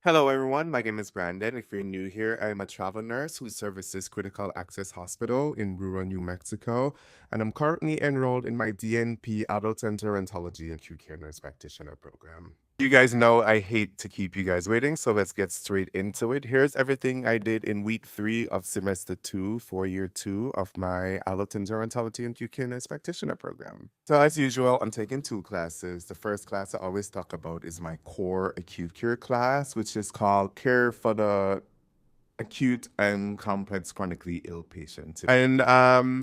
Hello, everyone. My name is Brandon. If you're new here, I'm a travel nurse who services Critical Access Hospital in rural New Mexico, and I'm currently enrolled in my DNP Adult and Gerontology Acute Care Nurse Practitioner program. You guys know I hate to keep you guys waiting, so let's get straight into it. Here's everything I did in week 3 of semester 2 for year 2 of my Adult and Gerontology and Acute Care Nurse Practitioner program. So as usual, I'm taking 2 classes. The first class I always talk about is my core acute care class, which is called Care for the Acute and Complex Chronically Ill Patient. And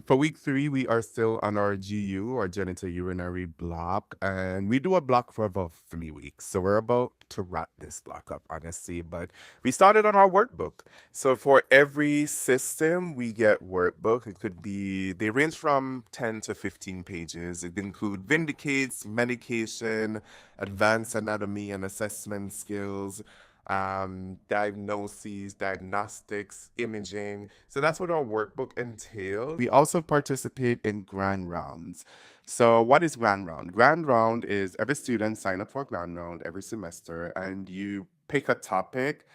for week 3, we are still on our GU or genitourinary block, and we do a block for about 3 weeks. So we're about to wrap this block up, honestly. But we started on our workbook. So for every system, we get workbook. It could be they range from 10 to 15 pages. It include vindicates, medication, advanced anatomy and assessment skills, diagnoses, diagnostics, imaging. So that's what our workbook entails. We also participate in grand rounds. So what is grand round? Grand round is every student sign up for grand round every semester, and you pick a topic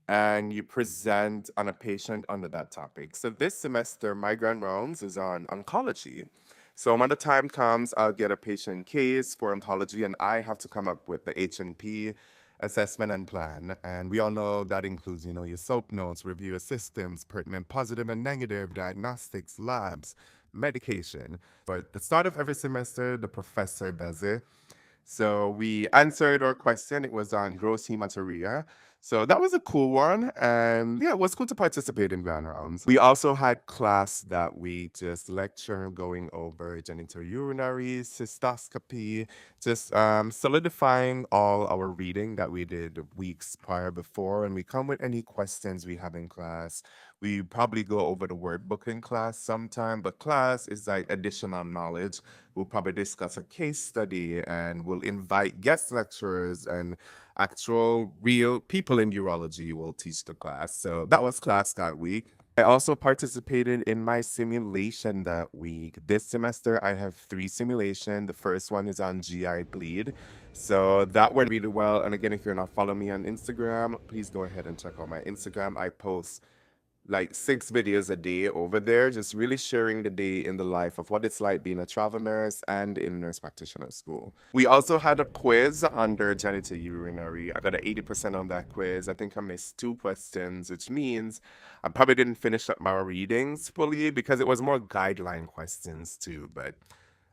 and you present on a patient under that topic. So this semester, my grand rounds is on oncology. So when the time comes, I'll get a patient case for oncology, and I have to come up with the H&P assessment and plan. And we all know that includes, your SOAP notes, review of systems, pertinent positive and negative, diagnostics, labs, medication. But the start of every semester, the professor does it. So we answered our question. It was on gross hematuria. So that was a cool one. And yeah, it was cool to participate in grand rounds. We also had class that week, just lecture going over genitourinary, cystoscopy, just solidifying all our reading that we did weeks prior before. And we come with any questions we have in class. We probably go over the workbook in class sometime, but class is like additional knowledge. We'll probably discuss a case study and we'll invite guest lecturers and actual real people in urology will teach the class. So that was class that week. I also participated in my simulation that week. This semester, I have 3 simulation. The first one is on GI bleed. So that went really well. And again, if you're not following me on Instagram, please go ahead and check out my Instagram. I post like 6 videos a day over there, just really sharing the day in the life of what it's like being a travel nurse and in nurse practitioner school. We also had a quiz under genitourinary. I got an 80% on that quiz. I think I missed 2 questions, which means I probably didn't finish up my readings fully because it was more guideline questions too, but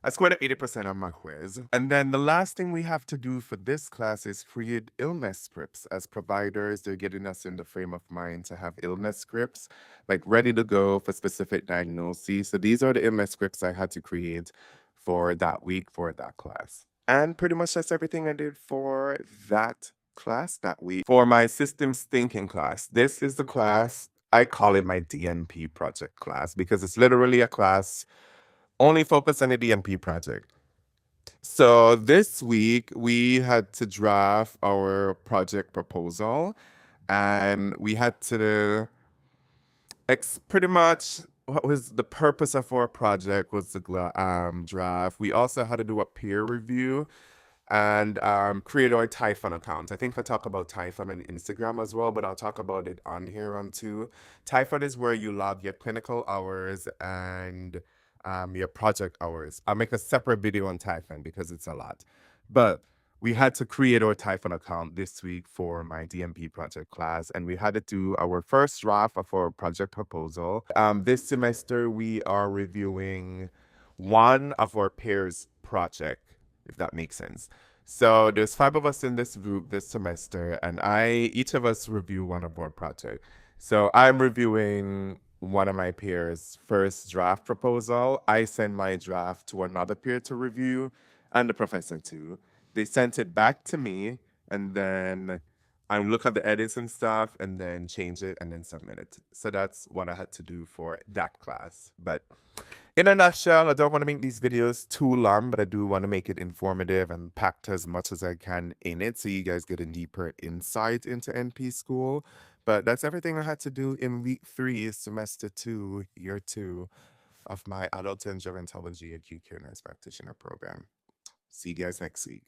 I scored at 80% on my quiz. And then the last thing we have to do for this class is create illness scripts. As providers, they're getting us in the frame of mind to have illness scripts, like ready to go for specific diagnoses. So these are the illness scripts I had to create for that week for that class. And pretty much that's everything I did for that class that week. For my systems thinking class, this is the class, I call it my DNP project class because it's literally a class only focused on the DNP project. So this week we had to draft our project proposal, and we had to pretty much what was the purpose of our project was the draft. We also had to do a peer review and create our Typhon account. I think I talk about Typhon on Instagram as well, but I'll talk about it on here on too. Typhon is where you log your clinical hours and your project hours. I'll make a separate video on Typhon because it's a lot. But we had to create our Typhon account this week for my DMP project class, and we had to do our first draft of our project proposal. This semester, we are reviewing one of our peers' project, if that makes sense. So there's 5 of us in this group this semester, and each of us review one of our project. So I'm reviewing one of my peers' first draft proposal. I send my draft to another peer to review, and the professor too. They sent it back to me, and then I look at the edits and stuff, and then change it, and then submit it. So that's what I had to do for that class. But in a nutshell, I don't want to make these videos too long, but I do want to make it informative and packed as much as I can in it so you guys get a deeper insight into NP school. But that's everything I had to do in week 3, semester 2, year 2 of my adult and gerontology acute care nurse practitioner program. See you guys next week.